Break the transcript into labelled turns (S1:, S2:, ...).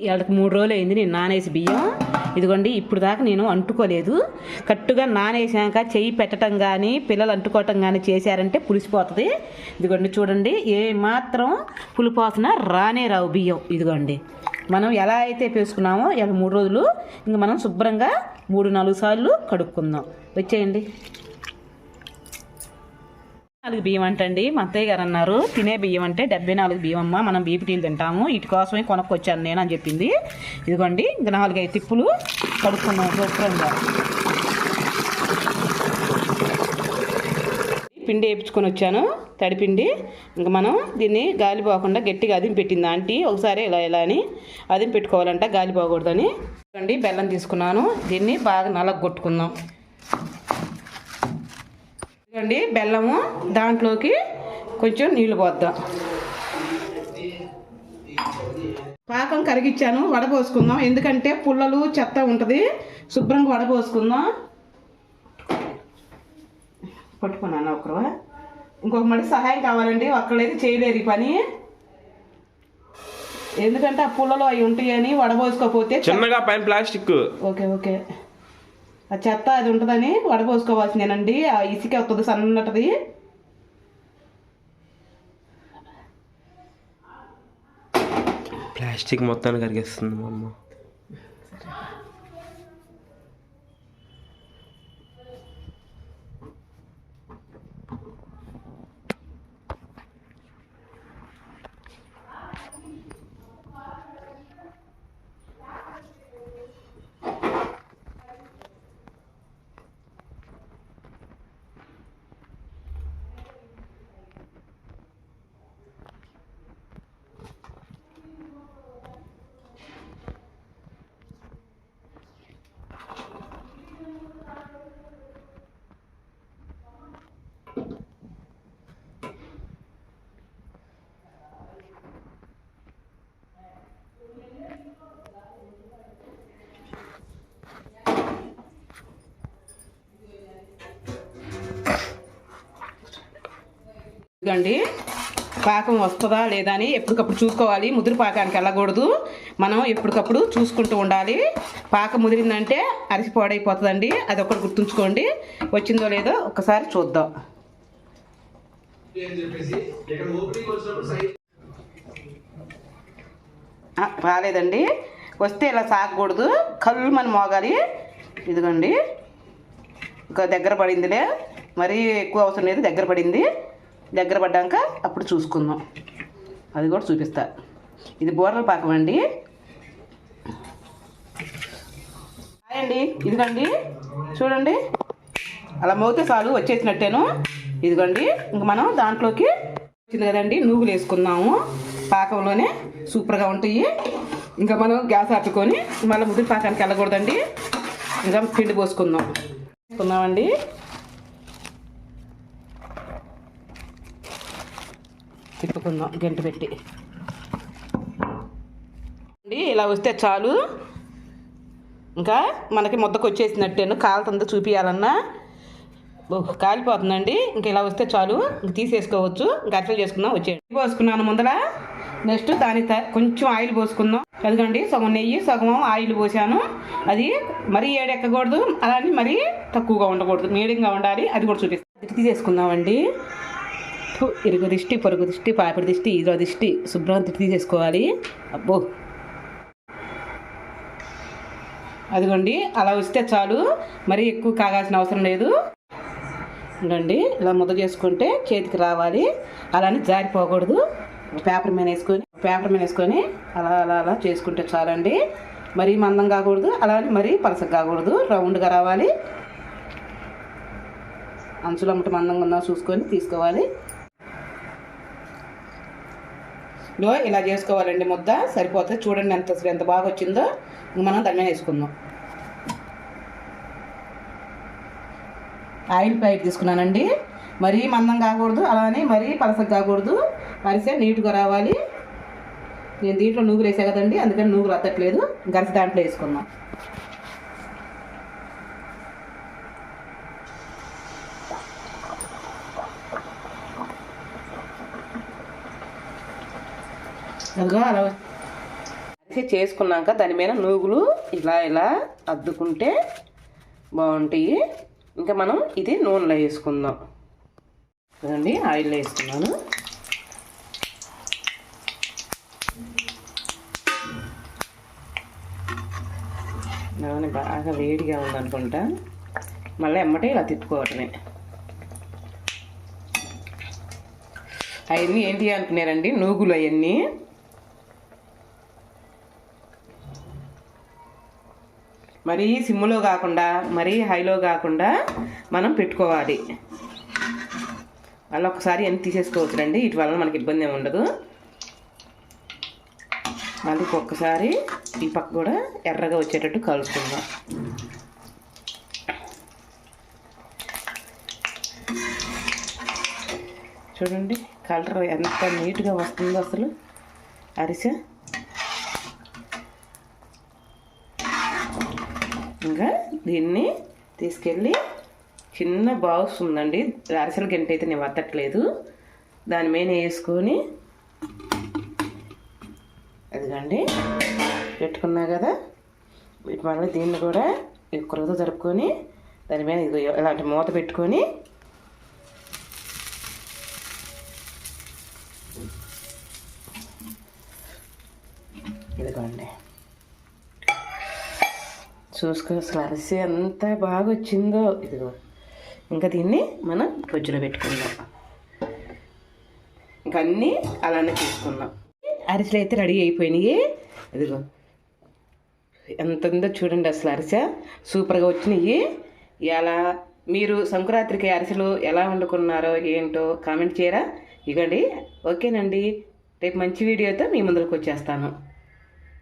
S1: వాళ్ళకి 3 రోజులు అయింది నేను నానేసి బియ్యం. ఇదిగోండి ఇప్పుడు దాకా నేను అంటుకోలేదు. కట్టుగా నానేసాక చెయ్యి పెట్టడం కానీ పిల్లలు అంటుకోవటం కానీ చేశారంటే పులిసిపోతుంది. ఇదిగోండి చూడండి, ఏ మాత్రం పులిపోతున్నా రానే రావు బియ్యం. ఇదిగోండి మనం ఎలా అయితే పేసుకున్నామో ఇక 3 రోజులు ఇంక మనం శుభ్రంగా 3-4 సార్లు కడుక్కుందాం. వచ్చేయండి. 4 బియ్యం అంటండి మా అత్తయ్య గారు అన్నారు, తినే బియ్యం అంటే 74 బియ్యం అమ్మ, మనం బీపీటీలు తింటాము, వీటి కోసమే కొనుక్కొచ్చాను నేను అని చెప్పింది. ఇదిగోండి ఇంక 4-5 తిప్పులు కడుక్కున్నాం శుభ్రంగా. పిండి వేయించుకొని వచ్చాను, తడిపిండి. ఇంక మనం దీన్ని గాలి పోకుండా గట్టిగా అదిమి పెట్టింది ఆంటీ. ఒకసారి ఇలా అని అదిమి పెట్టుకోవాలంట, గాలి పోకూడదని. ఇదిగోండి బెల్లం తీసుకున్నాను, దీన్ని బాగా నలగొట్టుకుందాం. ఇదిగోండి బెల్లము, దాంట్లోకి కొంచెం నీళ్లు పోద్దాం. పాకం కరిగిచ్చాను, వడపోసుకుందాం. ఎందుకంటే పుల్లలు చెత్త ఉంటుంది, శుభ్రంగా వడపోసుకుందాం. పట్టుకున్నాను ఒకరు, ఇంకొక మడి సహాయం కావాలండి, ఒక్కళ్ళైతే చేయలేరు ఈ పని. ఎందుకంటే ఆ పుల్లలు అవి ఉంటాయని వడపోసుకోకపోతే
S2: చిన్నగా పైన ప్లాస్టిక్.
S1: ఓకే ఆ చెత్త అది ఉంటుందని వడపోసుకోవాల్సిందేనండి. ఆ ఇసుక వస్తుంది సన్నటది.
S2: ప్లాస్టిక్ మొత్తాన్ని కరిగిస్తుంది మా అమ్మ.
S1: ఇదిగోండి పాకం వస్తుందా లేదా అని ఎప్పటికప్పుడు చూసుకోవాలి. ముదురు పాకానికి వెళ్ళకూడదు, మనం ఎప్పటికప్పుడు చూసుకుంటూ ఉండాలి. పాకం ముదిరిందంటే అరిసి పాడైపోతుందండి, అది ఒకటి గుర్తుంచుకోండి. వచ్చిందో లేదో ఒకసారి చూద్దాం. రాలేదండి, వస్తే ఇలా సాగకూడదు, కళ్ళు మన మోగాలి. ఇదిగోండి ఇంకా దగ్గర పడిందిలే, మరీ ఎక్కువ అవసరం లేదు, దగ్గర పడింది. దగ్గర పడ్డాక అప్పుడు చూసుకుందాం, అది కూడా చూపిస్తా. ఇది బూరల పాకం అండి. అండి ఇదిగోండి చూడండి, అలా మోగితే చాలు, వచ్చేసినట్టేను. ఇదిగోండి ఇంక మనం దాంట్లోకి వచ్చింది కదండి, నూగులు వేసుకుందాము. పాకంలోనే సూపర్గా ఉంటాయి. ఇంకా మనం గ్యాస్ ఆపుకొని మళ్ళీ ముదిరి పాకానికి వెళ్ళకూడదండి. ఇంకా పిండి పోసుకుందామండి. తిప్పుకుందాం గంట పెట్టి. ఇలా వస్తే చాలు, ఇంకా మనకి ముద్దకు వచ్చేసినట్టేను. కాలుతుందో చూపించాలన్నా కాలిపోతుందండి. ఇంక ఇలా వస్తే చాలు, ఇంక తీసేసుకోవచ్చు. ఇంకా అట్లా చేసుకుందాం. వచ్చేయండి, పోసుకున్నాను ముందర. నెక్స్ట్ దానికి కొంచెం ఆయిల్ పోసుకుందాం. ఎందుకండి సగం నెయ్యి సగం ఆయిల్ పోసాను. అది మరీ ఏడెక్కకూడదు, అలానే మరీ తక్కువగా ఉండకూడదు, మీడియంగా ఉండాలి. అది కూడా చూపిస్తాను. తీసేసుకుందామండి. ఇరుగు దిష్టి, పొరుగు దిష్టి, పాపిడి దిష్టి, ఇదో దిష్టి శుభ్రంగా తీసేసుకోవాలి. అబ్బో అదిగోండి అలా వస్తే చాలు, మరీ ఎక్కువ కాగాల్సిన అవసరం లేదు. ఇదండి ఇలా ముద్ద చేసుకుంటే చేతికి రావాలి, అలానే జారిపోకూడదు. పేపర్ మీద వేసుకొని అలా అలా అలా చేసుకుంటే చాలండి. మరీ మందం కాకూడదు, అలానే మరీ పలసగా కాకూడదు, రౌండ్గా రావాలి. అంచులు అమ్మటి మందంగా ఉన్నా చూసుకొని తీసుకోవాలి. ఇలా చేసుకోవాలండి, ముద్ద సరిపోతుంది. చూడండి ఎంత బాగా వచ్చిందో. మనం దాని మీద వేసుకుందాం. ఆయిల్ ప్యాకెట్ తీసుకున్నానండి. మరీ మందం కాకూడదు, అలానే మరీ పలసగా కాకూడదు, అరిసే నీట్గా రావాలి. నేను దీంట్లో నూగులు వేసా కదండి, అందుకని నూగులు అత్తట్లేదు. గరిసె దాంట్లో వేసుకుందాం. అదిగో అలా చేసుకున్నాక దాని మీద నూగులు ఇలా ఇలా అద్దుకుంటే బాగుంటాయి. ఇంకా మనం ఇది నూనెలో వేసుకుందాం. చూడండి ఆయిల్లో వేసుకున్నాను. నూనె బాగా వేడిగా ఉందనుకుంటా. మళ్ళీ ఎమ్మటే ఇలా తిప్పుకోవటమే. అవన్నీ ఏంటి అనుకున్నారండి, నూగులు అవన్నీ. మరీ సిమ్లో కాకుండా మరీ హైలో కాకుండా మనం పెట్టుకోవాలి. మళ్ళీ ఒకసారి ఎంత తీసేసుకోవచ్చునండి, వీటి వల్ల మనకి ఇబ్బంది ఏమి ఉండదు. మళ్ళీ ఒక్కసారి ఈ పక్క కూడా ఎర్రగా వచ్చేటట్టు కలుపుకుందాం. చూడండి కలర్ ఎంత నీట్గా వస్తుందో అసలు అరిసె. ఇంకా దీన్ని తీసుకెళ్ళి చిన్న బాక్స్ ఉందండి, అరిసెల గంట అయితే నేను వత్తట్లేదు, దాని మీద వేసుకొని అదిగండి పెట్టుకున్నా కదా. మళ్ళీ దీన్ని కూడా కుర్రతో జరుపుకొని దాని మీద ఇలాంటి మూత పెట్టుకొని ఇదిగోండి చూసుకో అసలు అరిసె ఎంత బాగా వచ్చిందో. ఇదిగో ఇంకా దీన్ని మనం ఫ్రిడ్జ్లో పెట్టుకుందాం. ఇంకా అన్నీ అలానే తీసుకుందాం. అరిసెలు అయితే రెడీ అయిపోయినాయి. ఇదిగో ఎంత ఉందో చూడండి అసలు అరిసె సూపర్గా వచ్చినాయి. ఇలా మీరు సంక్రాంతికి అరిసెలు ఎలా వండుకున్నారో ఏంటో కామెంట్ చేయరా. ఇగండి ఓకేనండి, రేపు మంచి వీడియోతో మీ ముందరకు వచ్చేస్తాను.